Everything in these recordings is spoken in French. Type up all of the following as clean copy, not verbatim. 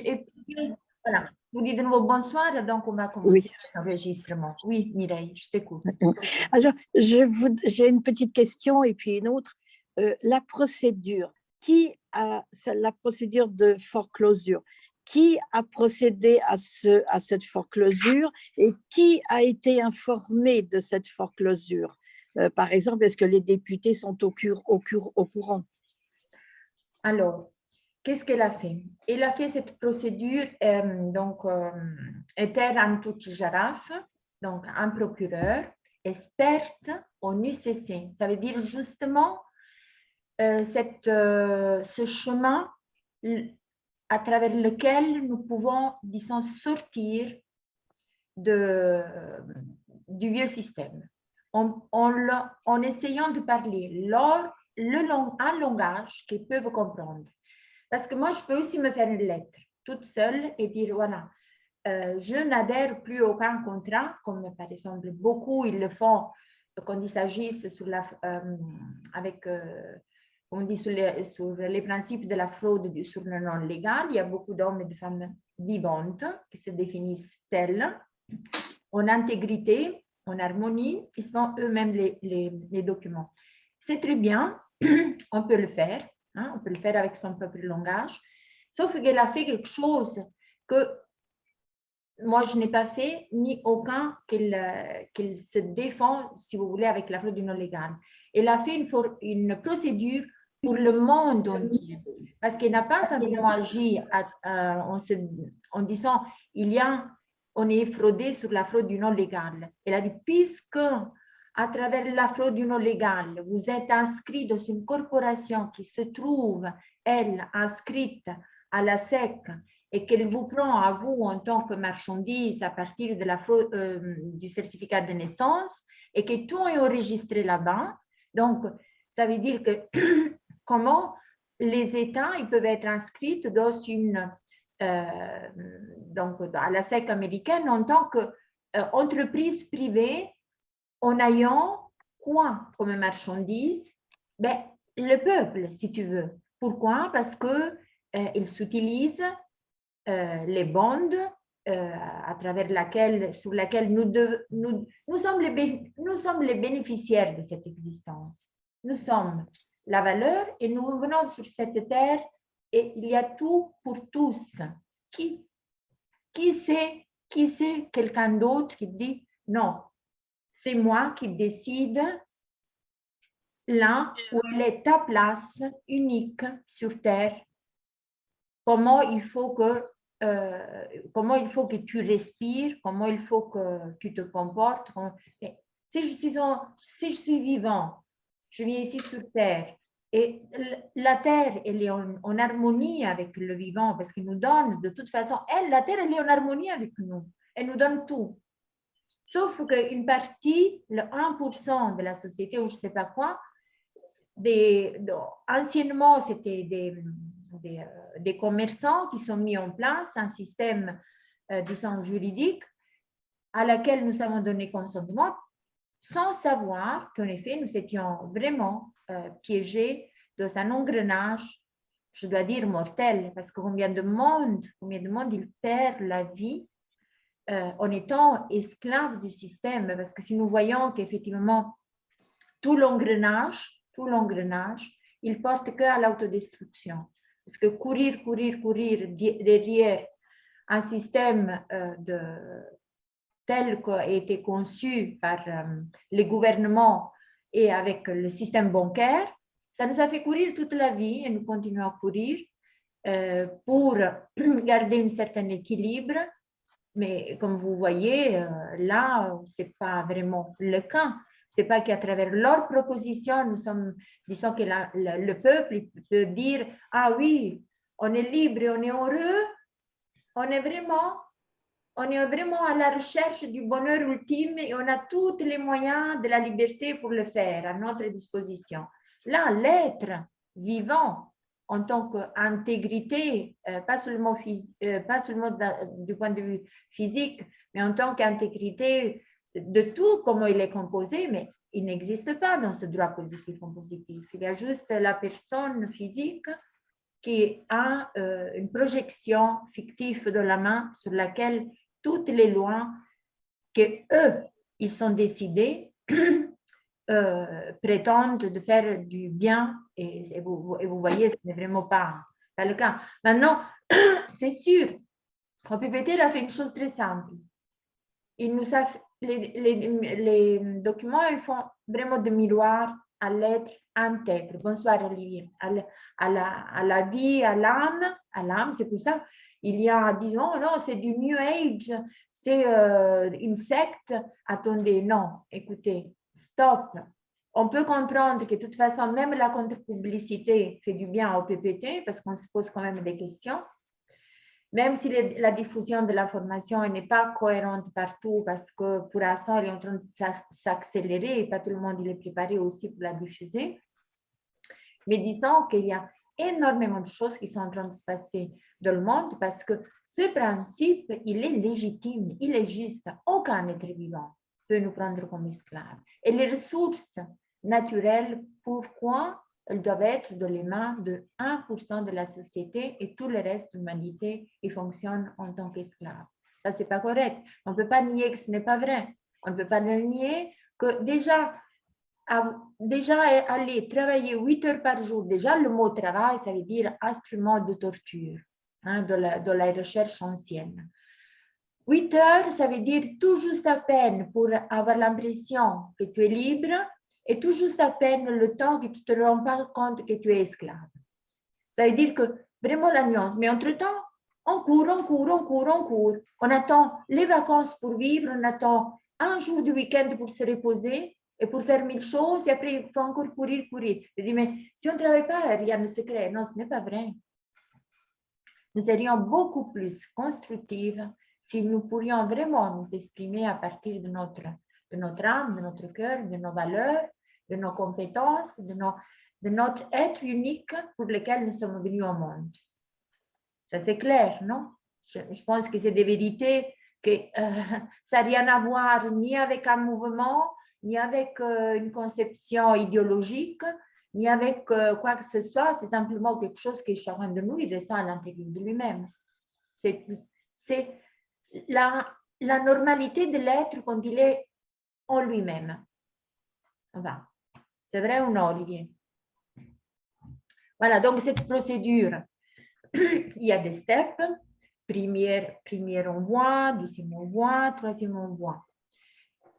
et puis, voilà. Je vous dis de nouveau bonsoir, donc on va commencer l'enregistrement. Oui, Mireille, je t'écoute. Alors, j'ai une petite question et puis une autre. La procédure, la procédure de foreclosure, qui a procédé à cette foreclosure et qui a été informé de cette foreclosure? Par exemple, est-ce que les députés sont au courant? Alors, qu'est-ce qu'elle a fait? Elle a fait cette procédure, Ether Antuc Jaraf, donc un procureur, experte en UCC. Ça veut dire justement ce chemin à travers lequel nous pouvons, disons, sortir du vieux système. En essayant de parler un langage qu'ils peuvent comprendre. Parce que moi, je peux aussi me faire une lettre toute seule et dire, voilà, je n'adhère plus à aucun contrat, comme par exemple beaucoup, ils le font quand il s'agisse sur on dit sur les principes de la fraude sur le non légal. Il y a beaucoup d'hommes et de femmes vivantes qui se définissent tels, en intégrité, en harmonie, ils font eux-mêmes les documents. C'est très bien, on peut le faire, hein, on peut le faire avec son propre langage, sauf qu'elle a fait quelque chose que moi, je n'ai pas fait, ni aucun qu'il se défend, si vous voulez, avec la fraude non légale. Elle a fait une procédure pour le monde entier, parce qu'elle n'a pas simplement agi en disant, on est fraudé sur la fraude du non légal. Elle a dit, puisque à travers la fraude du non légal, vous êtes inscrit dans une corporation qui se trouve, elle, inscrite à la SEC, et qu'elle vous prend à vous en tant que marchandise à partir de la fraude, du certificat de naissance, et que tout est enregistré là-bas. Donc, ça veut dire que comment les États ils peuvent être inscrits dans donc à la SEC américaine en tant qu'entreprise privée en ayant quoi comme marchandise? Ben, le peuple, si tu veux. Pourquoi? Parce qu'ils s'utilisent les bonds à travers sur laquelle nous sommes les bénéficiaires de cette existence. Nous sommes la valeur et nous venons sur cette terre et il y a tout pour tous. Qui c'est quelqu'un d'autre qui dit non, c'est moi qui décide là où elle est ta place unique sur terre. Comment il faut que tu respires, comment il faut que tu te comportes. Si je suis vivant, je vis ici sur Terre, et la Terre, elle est en harmonie avec le vivant, parce qu'il nous donne, de toute façon, la Terre, elle est en harmonie avec nous, elle nous donne tout. Sauf qu'une partie, le 1% de la société, ou je ne sais pas quoi, anciennement, c'était des commerçants qui sont mis en place un système, disons, juridique à laquelle nous avons donné consentement sans savoir qu'en effet, nous étions vraiment piégés dans un engrenage, je dois dire, mortel, parce que combien de monde il perd la vie en étant esclave du système, parce que si nous voyons qu'effectivement, tout l'engrenage, il porte qu'à l'autodestruction. Parce que courir derrière un système tel qu'a été conçu par les gouvernements et avec le système bancaire, ça nous a fait courir toute la vie et nous continuons à courir pour garder un certain équilibre. Mais comme vous voyez, là, ce n'est pas vraiment le cas. Ce n'est pas qu'à travers leurs propositions, disons que le peuple peut dire « Ah oui, on est libre et on est heureux, on est vraiment à la recherche du bonheur ultime et on a tous les moyens de la liberté pour le faire à notre disposition. » Là, l'être vivant en tant qu'intégrité, pas seulement du point de vue physique, mais en tant qu'intégrité de tout, comment il est composé, mais il n'existe pas dans ce droit positif ou positif. Il y a juste la personne physique qui a une projection fictive de la main sur laquelle toutes les lois que eux, ils sont décidés prétendent de faire du bien et vous voyez, ce n'est vraiment pas le cas. Maintenant, c'est sûr, le PPT a fait une chose très simple. Il nous a, les documents ils font vraiment de miroir à l'être intègre. Bonsoir Olivier. À la vie, à l'âme, c'est pour ça. Il y a, disons, non, c'est du New Age, c'est une secte. Attendez, non, écoutez, stop. On peut comprendre que de toute façon, même la contre-publicité fait du bien au PPT parce qu'on se pose quand même des questions. Même si la diffusion de l'information n'est pas cohérente partout parce que pour l'instant, elle est en train de s'accélérer et pas tout le monde est préparé aussi pour la diffuser. Mais disons qu'il y a énormément de choses qui sont en train de se passer dans le monde parce que ce principe, il est légitime, il est juste. Aucun être vivant peut nous prendre comme esclaves. Et les ressources naturelles, pourquoi elles doivent être dans les mains de 1% de la société et tout le reste de l'humanité, ils fonctionnent en tant qu'esclaves. Ça, ce n'est pas correct. On ne peut pas nier que ce n'est pas vrai. On ne peut pas nier que déjà aller travailler 8 heures par jour, déjà le mot travail, ça veut dire instrument de torture de la recherche ancienne. 8 heures, ça veut dire tout juste à peine pour avoir l'impression que tu es libre et tout juste à peine le temps que tu ne te rends pas compte que tu es esclave. Ça veut dire que vraiment la nuance. Mais entre-temps, on court. On attend les vacances pour vivre, on attend un jour du week-end pour se reposer et pour faire 1000 choses et après il faut encore courir. Je dis, mais si on ne travaille pas, rien ne se crée. Non, ce n'est pas vrai. Nous serions beaucoup plus constructifs si nous pourrions vraiment nous exprimer à partir de notre âme, de notre cœur, de nos valeurs, de nos compétences, de notre être unique pour lequel nous sommes venus au monde. Ça, c'est clair, non? Je pense que c'est des vérités que ça n'a rien à voir ni avec un mouvement, ni avec une conception idéologique, ni avec quoi que ce soit. C'est simplement quelque chose que chacun de nous, il ressent à l'intérieur de lui-même. C'est la normalité de l'être quand il est en lui-même. Enfin, c'est vrai ou non, Olivier? Voilà, donc cette procédure, il y a des steps. Premier envoi, deuxième envoi, troisième envoi.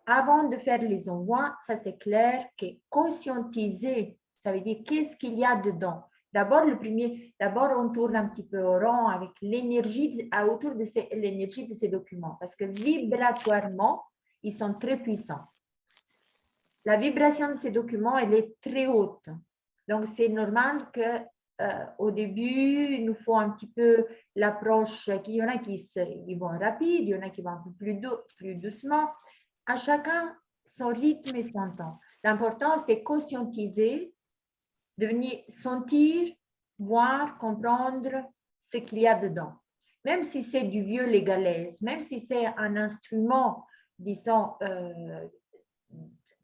Avant de faire les envois, ça c'est clair que conscientiser, ça veut dire qu'est-ce qu'il y a dedans. D'abord, on tourne un petit peu au rond avec l'énergie autour de l'énergie de ces documents parce que vibratoirement, ils sont très puissants. La vibration de ces documents, elle est très haute. Donc, c'est normal qu'au début, il nous faut un petit peu l'approche. Il y en a qui vont rapide, il y en a qui vont un peu plus doucement. À chacun son rythme et son temps. L'important, c'est conscientiser, devenir sentir, voir, comprendre ce qu'il y a dedans. Même si c'est du vieux légalèse, même si c'est un instrument, disons,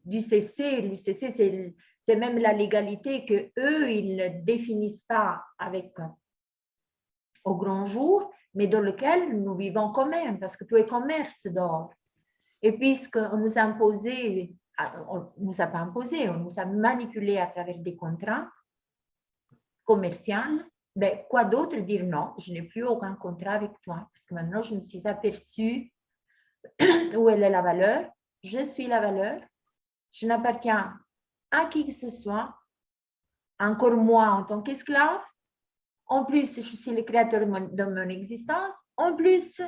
du CC, l'UCC, c'est même la légalité que eux ils ne définissent pas avec au grand jour, mais dans lequel nous vivons quand même, parce que tout est commerce d'or. Et puisqu'on nous a imposé, on ne nous a pas imposé, on nous a manipulé à travers des contrats commerciaux, ben, quoi d'autre dire non, je n'ai plus aucun contrat avec toi, parce que maintenant je me suis aperçue où elle est la valeur, je suis la valeur, je n'appartiens à qui que ce soit, encore moi en tant qu'esclave. En plus, je suis le créateur de mon existence. En plus,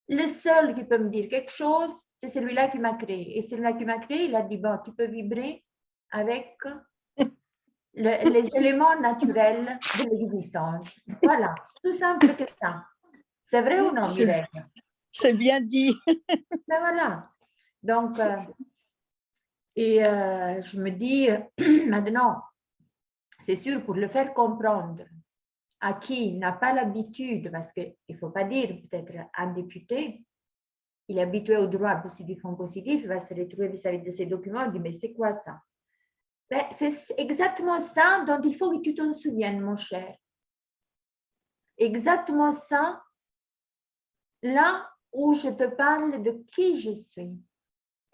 le seul qui peut me dire quelque chose, c'est celui-là qui m'a créé. Et celui-là qui m'a créé, il a dit, bon, tu peux vibrer avec les éléments naturels de l'existence. Voilà, tout simple que ça. C'est vrai ou non, Mireille? C'est bien dit. Ben voilà. Donc, je me dis, maintenant, c'est sûr, pour le faire comprendre à qui n'a pas l'habitude, parce qu'il ne faut pas dire, peut-être un député, il est habitué au droit positif en positif, il va se retrouver vis-à-vis de ces documents, il dit, mais c'est quoi ça? Ben, c'est exactement ça dont il faut que tu t'en souviennes, mon cher. exactement ça, là où je te parle de qui je suis.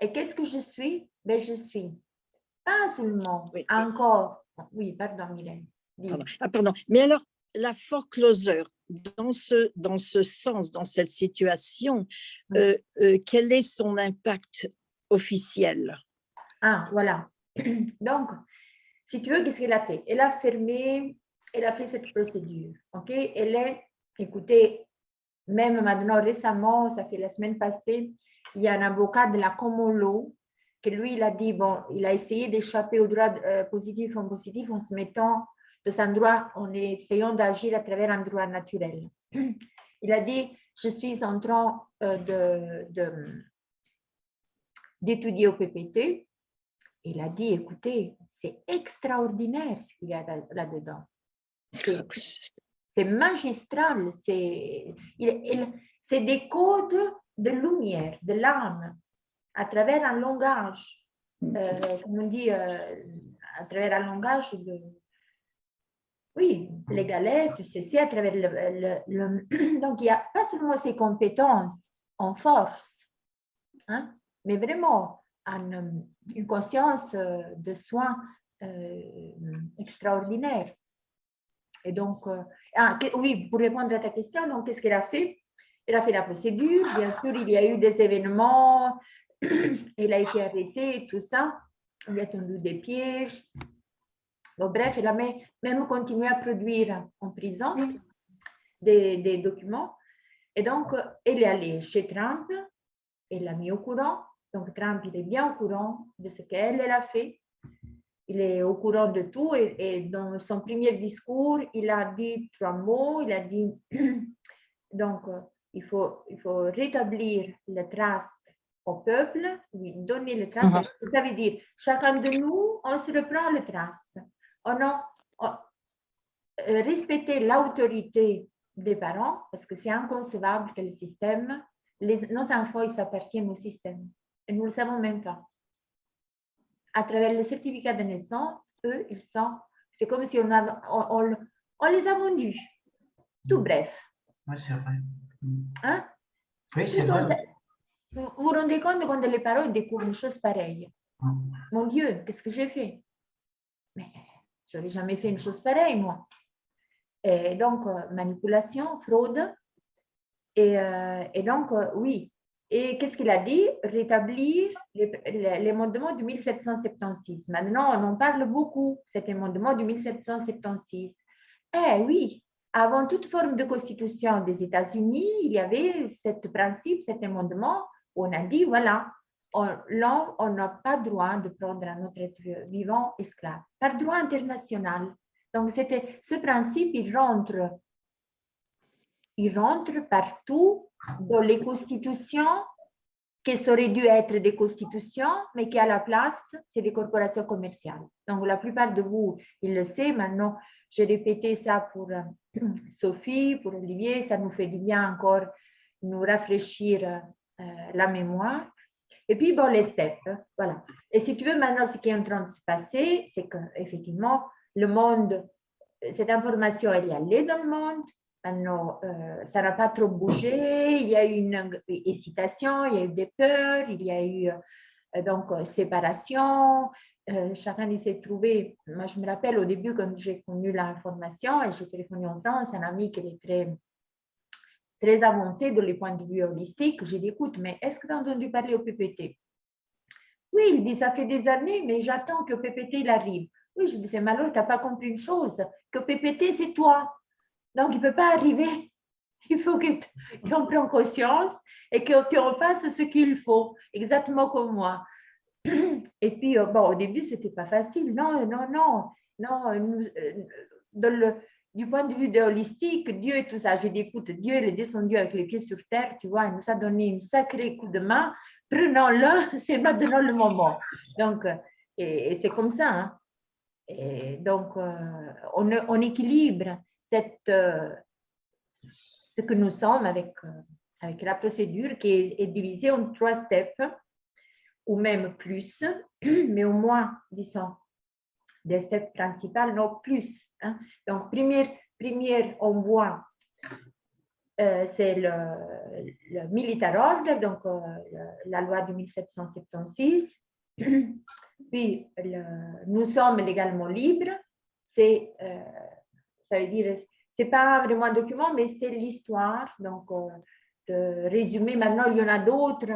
Et qu'est-ce que je suis? Ben, je suis pas seulement Oui. encore. Oui, pardon, Mylène. Pardon. Ah, pardon. Mais alors, la foreclosure, dans ce sens, dans cette situation, quel est son impact officiel? Ah, voilà. Donc, si tu veux, qu'est-ce qu'elle a fait? Elle a fermé, elle a fait cette procédure. OK? Elle est, écoutez, même maintenant, récemment, ça fait la semaine passée, il y a un avocat de la Common Law que lui, il a dit, bon, il a essayé d'échapper au droit positif en se mettant de un droit, en essayant d'agir à travers un droit naturel. Il a dit, je suis en train d'étudier au PPT. Il a dit, écoutez, c'est extraordinaire ce qu'il y a là-dedans. C'est magistral, c'est des codes de lumière, de l'âme, à travers un langage, comme on dit, à travers un langage de, oui, légalès, c'est à travers donc il n'y a pas seulement ses compétences en force, hein, mais vraiment une conscience de soi extraordinaire. Et donc, oui, pour répondre à ta question, donc qu'est-ce qu'elle a fait? Elle a fait la procédure, bien sûr, il y a eu des événements, elle a été arrêtée, tout ça, on lui a tendu des pièges. Donc, bref, elle a même continué à produire en prison des documents. Et donc, elle est allée chez Trump, elle l'a mis au courant. Donc, Trump, il est bien au courant de ce qu'elle a fait. Il est au courant de tout et dans son premier discours, il a dit 3 mots. Il a dit, donc, il faut rétablir le trust au peuple, lui donner le trust. Ça veut dire, chacun de nous, on se reprend le trust. Respecter l'autorité des parents, parce que c'est inconcevable que le système, nos enfants, ils s'appartiennent au système. Et nous ne le savons même pas. À travers le certificat de naissance, eux, ils sont, c'est comme si on les a vendus. Tout bref. Oui, c'est vrai. Hein? Oui, c'est vrai. Vous vous rendez compte quand les parents découvrent une chose pareille? Mon Dieu, qu'est-ce que j'ai fait? Mais je n'aurais jamais fait une chose pareille, moi. Et donc, manipulation, fraude. Et donc, oui. Et qu'est-ce qu'il a dit? Rétablir l'amendement de 1776. Maintenant, on en parle beaucoup, cet amendement de 1776. Eh oui, avant toute forme de constitution des États-Unis, il y avait ce principe, cet amendement, où on a dit, voilà, l'homme, on n'a pas droit de prendre un autre être vivant esclave, par droit international. Donc, ce principe, il rentre partout dans les constitutions qui auraient dû être des constitutions, mais qui à la place, c'est des corporations commerciales. Donc, la plupart de vous, ils le savent. Maintenant, j'ai répété ça pour Sophie, pour Olivier. Ça nous fait du bien encore nous rafraîchir la mémoire. Et puis, bon, les steps, voilà. Et si tu veux, maintenant, ce qui est en train de se passer, c'est qu'effectivement, le monde, cette information, elle est allée dans le monde. Maintenant, ça n'a pas trop bougé. Il y a eu une hésitation, il y a eu des peurs, il y a eu donc séparation. Chacun s'est trouvé. Moi, je me rappelle au début, quand j'ai connu l'information et j'ai téléphoné en France, un ami qui est très avancé dans les points de vue holistiques. J'ai dit, écoute, mais est-ce que tu as entendu parler au PPT? Oui, il dit, ça fait des années, mais j'attends que PPT il arrive. Oui, je disais, mais alors, tu n'as pas compris une chose, que PPT, c'est toi. Donc, il ne peut pas arriver. Il faut que tu en prennes conscience et que tu en fasses ce qu'il faut, exactement comme moi. Et puis, bon, au début, ce n'était pas facile. Non, du point de vue de holistique, Dieu et tout ça, j'ai dit, écoute, Dieu, il est descendu avec les pieds sur terre, tu vois, il nous a donné un sacré coup de main. Prenons-le, c'est maintenant le moment. Donc, et c'est comme ça. Hein. Donc, on équilibre ce que nous sommes avec la procédure qui est divisée en 3 steps, ou même plus, mais au moins, disons, des steps principaux, non plus. Hein. Donc, première, on voit c'est le Military Order, donc la loi de 1776. Puis, nous sommes légalement libres. Ça veut dire, c'est pas vraiment un document, mais c'est l'histoire. Donc, de résumer, maintenant, il y en a d'autres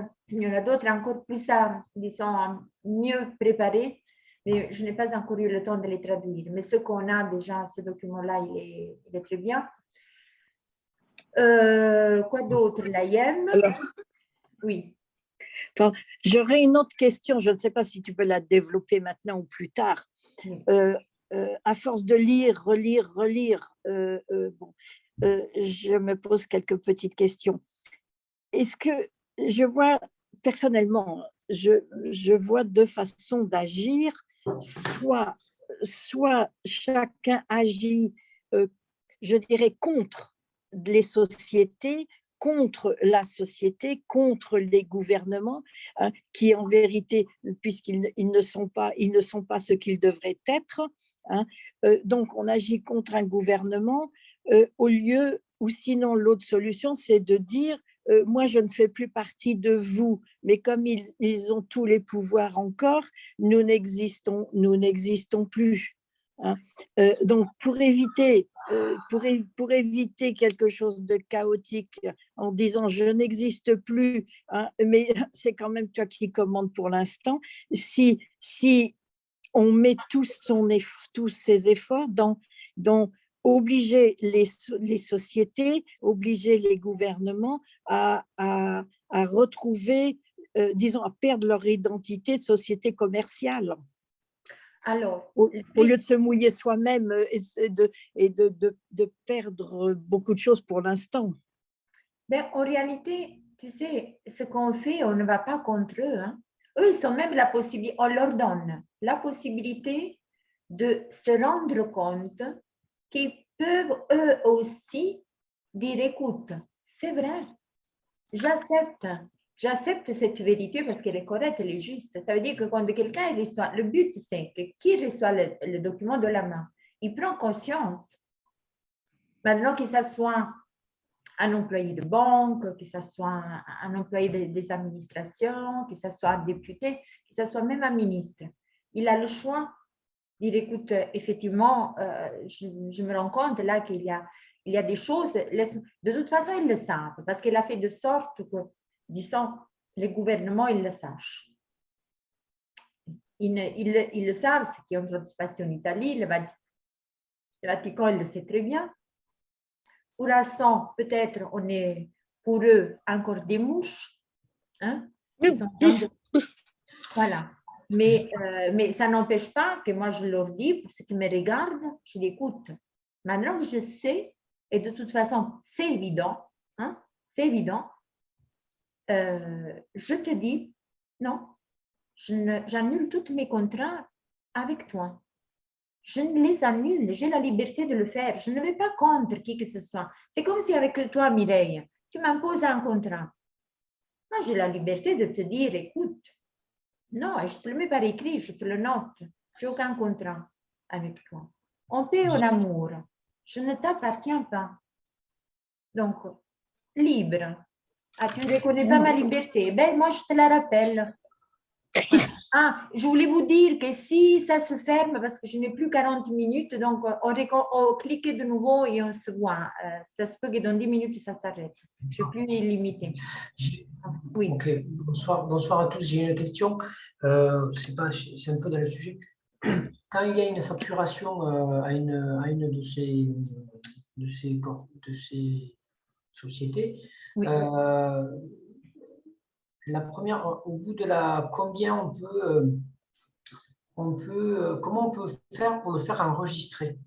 encore plus, disons, mieux préparés, mais je n'ai pas encore eu le temps de les traduire. Mais ce qu'on a déjà, ce document-là, il est très bien. Quoi d'autre, l'AIM? Oui. Enfin, j'aurais une autre question, je ne sais pas si tu peux la développer maintenant ou plus tard. Oui. À force de lire, relire, je me pose quelques petites questions. Est-ce que je vois, personnellement, je vois deux façons d'agir, soit chacun agit, je dirais, contre les sociétés, contre la société, contre les gouvernements, hein, qui en vérité, puisqu'ils ne sont pas ce qu'ils devraient être, hein, donc on agit contre un gouvernement au lieu, ou sinon l'autre solution, c'est de dire moi je ne fais plus partie de vous, mais comme ils ont tous les pouvoirs encore, nous n'existons plus. Hein. Donc pour éviter quelque chose de chaotique en disant je n'existe plus, hein, mais c'est quand même toi qui commandes pour l'instant, si on met tous ses efforts dans obliger les sociétés, obliger les gouvernements à retrouver, disons, à perdre leur identité de société commerciale. Alors, au lieu de se mouiller soi-même et de perdre beaucoup de choses pour l'instant. Ben, en réalité, tu sais, ce qu'on fait, on ne va pas contre eux. Hein. Eux, ils ont même la possibilité, on leur donne la possibilité de se rendre compte qu'ils peuvent eux aussi dire, écoute, c'est vrai, j'accepte cette vérité parce qu'elle est correcte, elle est juste. Ça veut dire que quand quelqu'un reçoit, le but c'est que qui reçoit le document de la main, il prend conscience. Maintenant que ce soit un employé de banque, que ce soit un employé des administrations, que ce soit un député, que ce soit même un ministre, il a le choix de dire, écoute, effectivement, je me rends compte là qu'il y a des choses, de toute façon, ils le savent, parce qu'il a fait de sorte que, disons, les gouvernements, ils le sachent. Ils le savent, ce qui est en train de se passer en Italie, le Vatican, il le sait très bien. Pour l'instant, peut-être on est pour eux encore des mouches. Hein? Voilà. Mais ça n'empêche pas que moi je leur dis, pour ceux qui me regardent, je dis écoute, maintenant que je sais, et de toute façon c'est évident, hein, c'est évident, je te dis non, j'annule tous mes contrats avec toi. Je ne les annule, j'ai la liberté de le faire. Je ne vais pas contre qui que ce soit. C'est comme si avec toi, Mireille, tu m'imposes un contrat. Moi, j'ai la liberté de te dire, écoute, non, et je te le mets par écrit, je te le note. Je n'ai aucun contrat avec toi. En paix, en amour. Je ne t'appartiens pas. Donc, libre. Ah, tu ne reconnais pas ma liberté? Ben, moi, je te la rappelle. Ah, je voulais vous dire que si ça se ferme, parce que je n'ai plus 40 minutes, donc on clique de nouveau et on se voit. Ça se peut que dans 10 minutes, ça s'arrête. Je ne suis plus limitée. Oui. Ok, bonsoir à tous. J'ai une question. C'est un peu dans le sujet. Quand il y a une facturation à une de ces sociétés, Oui. La première, au bout de combien comment on peut faire pour le faire enregistrer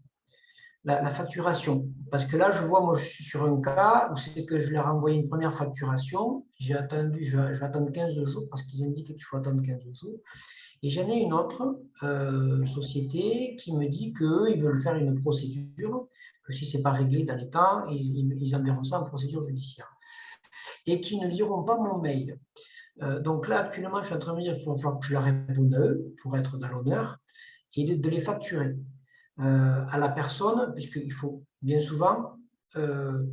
la facturation? Parce que là, moi, je suis sur un cas où c'est que je leur ai envoyé une première facturation. Je vais attendre 15 jours parce qu'ils indiquent qu'il faut attendre 15 jours. Et j'en ai une autre société qui me dit qu'ils veulent faire une procédure, que si ce n'est pas réglé dans les temps, ils enverront ça en procédure judiciaire. Et qui ne liront pas mon mail. Donc là, actuellement, je suis en train de me dire qu'il faut que je leur réponde à eux pour être dans l'honneur et de les facturer à la personne, puisqu'il faut bien souvent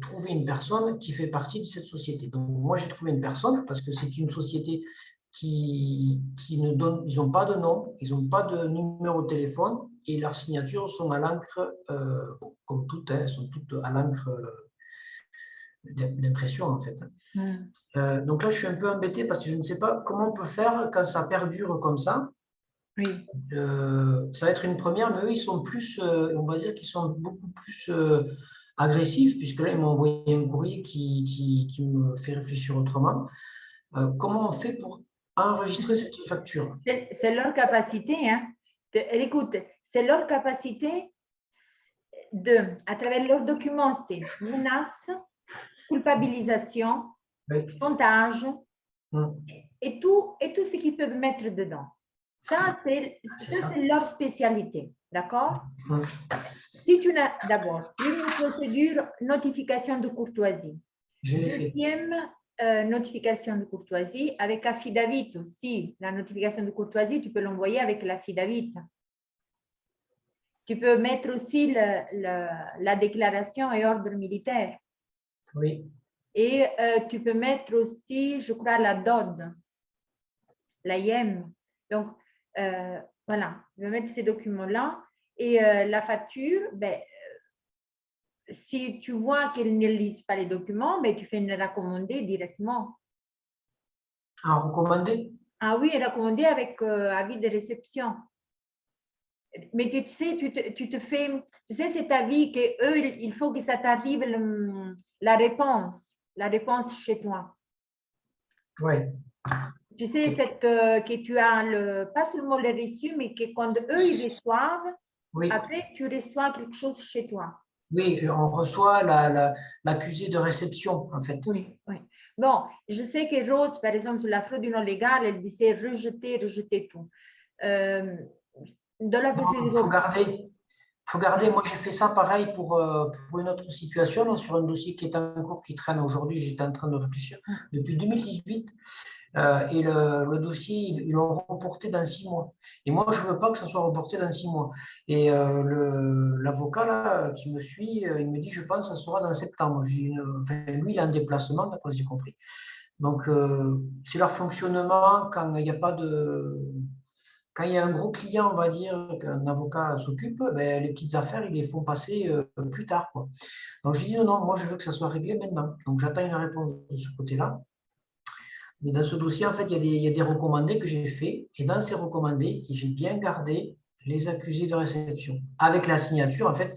trouver une personne qui fait partie de cette société. Donc, moi, j'ai trouvé une personne parce que c'est une société qui ne donne, ils n'ont pas de nom, ils n'ont pas de numéro de téléphone et leurs signatures sont à l'encre, comme toutes, elles sont toutes à l'encre d'impression en fait. Donc là, je suis un peu embêté parce que je ne sais pas comment on peut faire quand ça perdure comme ça. Oui. Ça va être une première, mais eux, ils sont plus, on va dire qu'ils sont beaucoup plus agressifs, puisque là, ils m'ont envoyé un courrier qui me fait réfléchir autrement. Comment on fait pour enregistrer cette facture? C'est leur capacité, hein. Écoute, c'est leur capacité à travers leurs documents, c'est menace, culpabilisation, chantage et tout ce qu'ils peuvent mettre dedans. Ça, c'est leur spécialité, d'accord? Si tu n'as d'abord une procédure notification de courtoisie, deuxième notification de courtoisie avec affidavit aussi. La notification de courtoisie, tu peux l'envoyer avec l'affidavit. Tu peux mettre aussi la déclaration et ordre militaire. Oui. Et tu peux mettre aussi, je crois, la DOD, la IEM. Donc, voilà, je vais mettre ces documents-là. Et la facture, ben, si tu vois qu'elle ne lise pas les documents, ben, tu fais une recommandée directement. Un recommandé? Ah oui, recommandé avec avis de réception. Mais tu sais, tu sais, cet avis que eux, il faut que ça t'arrive la réponse chez toi. Oui. Tu sais, que tu as pas seulement le reçu, mais que quand eux, ils reçoivent, oui. Après, tu reçois quelque chose chez toi. Oui, on reçoit l'accusé de réception, en fait. Oui, oui. Bon, je sais que Rose, par exemple, sur la fraude non légale, elle disait rejeter tout. Dans la procédure... Faut garder. Moi, j'ai fait ça pareil pour une autre situation, là, sur un dossier qui est en cours, qui traîne aujourd'hui. J'étais en train de réfléchir depuis 2018. Et le dossier, ils l'ont reporté dans 6 mois. Et moi, je ne veux pas que ça soit reporté dans 6 mois. Et l'avocat là, qui me suit, il me dit, je pense que ça sera dans septembre. Lui, il est en déplacement, d'après ce que j'ai compris. Donc, c'est leur fonctionnement quand il n'y a pas de... Quand il y a un gros client, on va dire, qu'un avocat s'occupe, ben, les petites affaires, ils les font passer plus tard, quoi. Donc, je dis non, moi, je veux que ça soit réglé maintenant. Donc, j'attends une réponse de ce côté-là. Mais dans ce dossier, en fait, il y a des recommandés que j'ai faits. Et dans ces recommandés, j'ai bien gardé les accusés de réception. Avec la signature, en fait,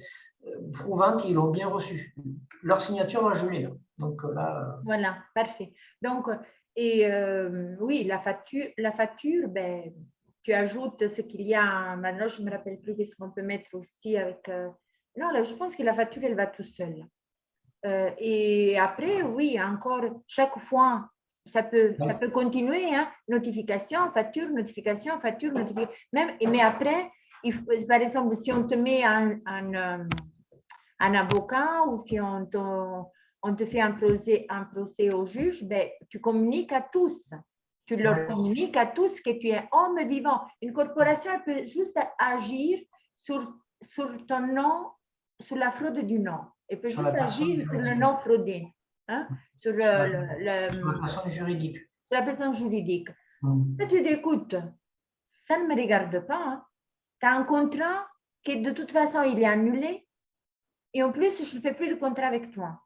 prouvant qu'ils l'ont bien reçu. Leur signature, moi, je l'ai là. Donc là. Voilà, parfait. Donc, oui, la facture, ben, tu ajoutes ce qu'il y a. Maintenant, je ne me rappelle plus qu'est-ce qu'on peut mettre aussi avec. Non, là, je pense que la facture, elle va tout seule. Et après, oui, encore, chaque fois, ça peut continuer, hein? Notification, facture, notification, facture, notification. Mais après, par exemple, si on te met un avocat ou si on te fait un procès au juge, ben, tu communiques à tous. Tu leur communiques à tous que tu es homme vivant. Une corporation elle peut juste agir sur ton nom, sur la fraude du nom. Elle peut juste agir sur le nom fraudé, hein? Sur la personne juridique. Sur la personne juridique. Là, tu dis, écoute, ça ne me regarde pas. Hein. Tu as un contrat qui, de toute façon, il est annulé. Et en plus, je ne fais plus de contrat avec toi.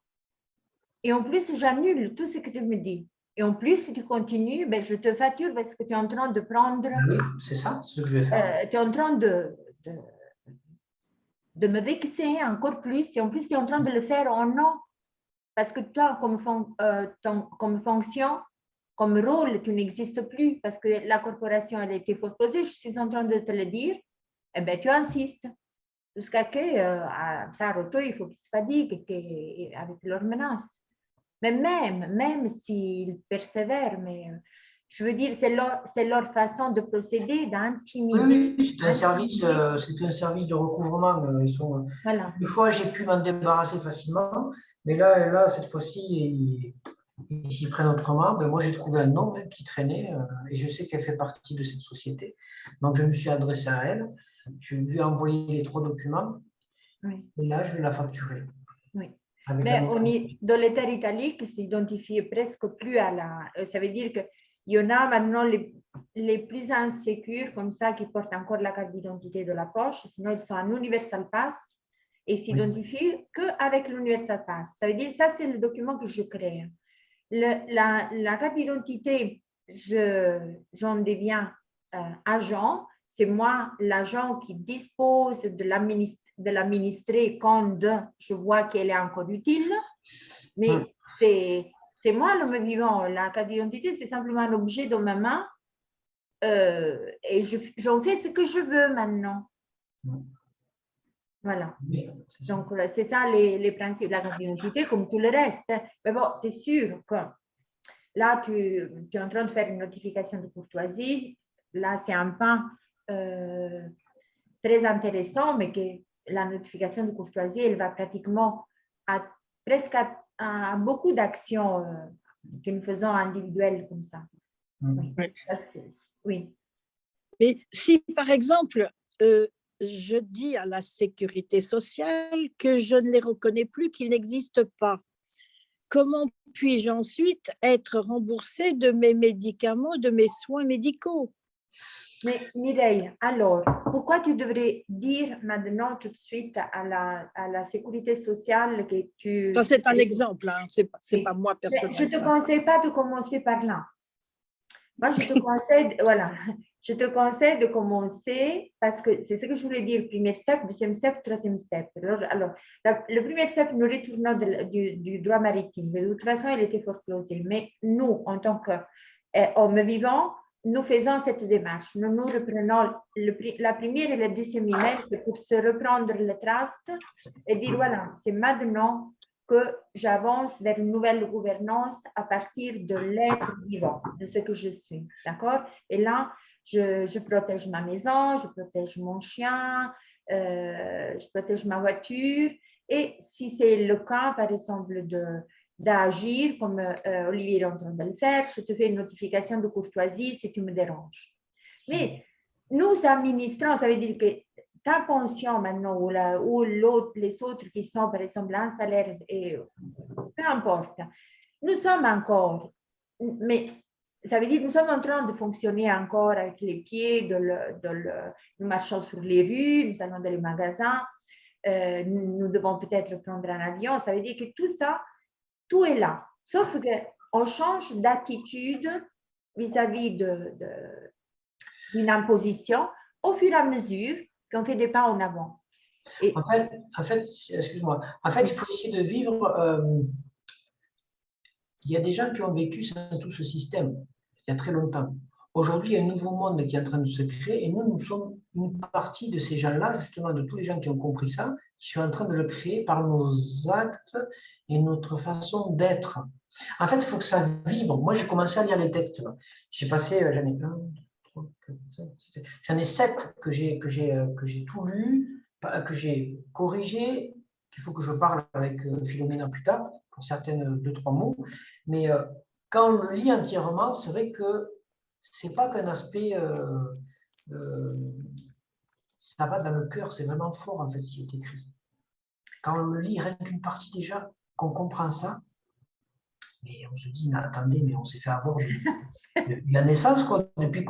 Et en plus, j'annule tout ce que tu me dis. Et en plus, si tu continues, ben, je te facture parce que tu es en train de prendre... Oui, c'est ça, c'est ce que je vais faire. Tu es en train de me vexer encore plus. Et en plus, tu es en train de le faire en nom. Parce que toi, comme fonction, comme rôle, tu n'existes plus. Parce que la corporation, elle a été proposée. Je suis en train de te le dire. Eh bien, tu insistes. Jusqu'à que, tard ou tôt, il faut qu'ils se fatiguent avec leurs menaces. Mais même s'ils persévèrent, mais je veux dire, c'est leur façon de procéder, d'intimider. Oui, c'est un service de recouvrement. Voilà. Une fois, j'ai pu m'en débarrasser facilement, mais là cette fois-ci, ils s'y prennent autrement. Ben, moi, j'ai trouvé un nom qui traînait et je sais qu'elle fait partie de cette société. Donc, je me suis adressé à elle. Je lui ai envoyé les 3 documents. Oui. Et là, je vais la facturer. Oui. avec Mais la dans les terres italiques, ne s'identifie presque plus à la... Ça veut dire qu'il y en a maintenant les plus insécures comme ça qui portent encore la carte d'identité de la poche, sinon ils sont en Universal Pass et s'identifient qu'avec l'Universal Pass. Ça veut dire ça, c'est le document que je crée. La carte d'identité, j'en deviens agent. C'est moi l'agent qui dispose de l'administrer quand je vois qu'elle est encore utile. Mais c'est moi l'homme vivant. La carte d'identité, c'est simplement un objet dans ma main et j'en fais ce que je veux maintenant. Voilà. Donc, c'est ça les principes de la carte d'identité, comme tout le reste. Mais bon, c'est sûr que là, tu es en train de faire une notification de courtoisie. Là, c'est un point très intéressant, mais que la notification de courtoisie, elle va pratiquement presque à beaucoup d'actions que nous faisons individuelles comme ça. Oui. Oui. Mais si, par exemple, je dis à la sécurité sociale que je ne les reconnais plus, qu'ils n'existent pas, comment puis-je ensuite être remboursée de mes médicaments, de mes soins médicaux? Mais Mireille, alors, pourquoi tu devrais dire maintenant tout de suite à la sécurité sociale que tu... Enfin, c'est un exemple, hein, c'est pas moi personnellement. Je ne te conseille pas de commencer par là. Moi, je te conseille, voilà, je te conseille de commencer parce que c'est ce que je voulais dire, premier step, deuxième step, troisième step. Alors, le premier step, nous retournons du droit maritime. De toute façon, il était foreclosé. Mais nous, en tant qu'hommes vivants, nous faisons cette démarche. Nous reprenons la première et la deuxième email pour se reprendre le trust et dire, voilà, c'est maintenant que j'avance vers une nouvelle gouvernance à partir de l'être vivant, de ce que je suis. D'accord? Et là, je protège ma maison, je protège mon chien, je protège ma voiture. Et si c'est le cas, par exemple, d'agir comme Olivier est en train de le faire, je te fais une notification de courtoisie si tu me déranges. Mais nous administrons, ça veut dire que ta pension maintenant ou les autres qui sont, par exemple, un salaire, et, peu importe, nous sommes encore, mais ça veut dire que nous sommes en train de fonctionner encore avec les pieds, nous marchons sur les rues, nous allons dans les magasins, nous devons peut-être prendre un avion, ça veut dire que tout ça, tout est là, sauf qu'on change d'attitude vis-à-vis d'une imposition au fur et à mesure qu'on fait des pas en avant. Et... En fait, excuse-moi, en fait, il faut essayer de vivre. Il y a des gens qui ont vécu sans tout ce système il y a très longtemps. Aujourd'hui, il y a un nouveau monde qui est en train de se créer et nous sommes une partie de ces gens-là, justement, de tous les gens qui ont compris ça, qui sont en train de le créer par nos actes et notre façon d'être. En fait, il faut que ça vibre. Moi, j'ai commencé à lire les textes. J'ai passé, j'en ai 1, 3, 4, 5, 6, j'en ai 7 que j'ai tout lu, que j'ai corrigé, qu'il faut que je parle avec Philomena plus tard, pour certaines 2-3 mots. Mais quand on le lit entièrement, c'est vrai que ce n'est pas qu'un aspect, ça va dans le cœur, c'est vraiment fort en fait ce qui est écrit. Quand on le lit, rien qu'une partie déjà, qu'on comprend ça, mais on se dit, mais attendez, mais on s'est fait avoir depuis la naissance, quoi, depuis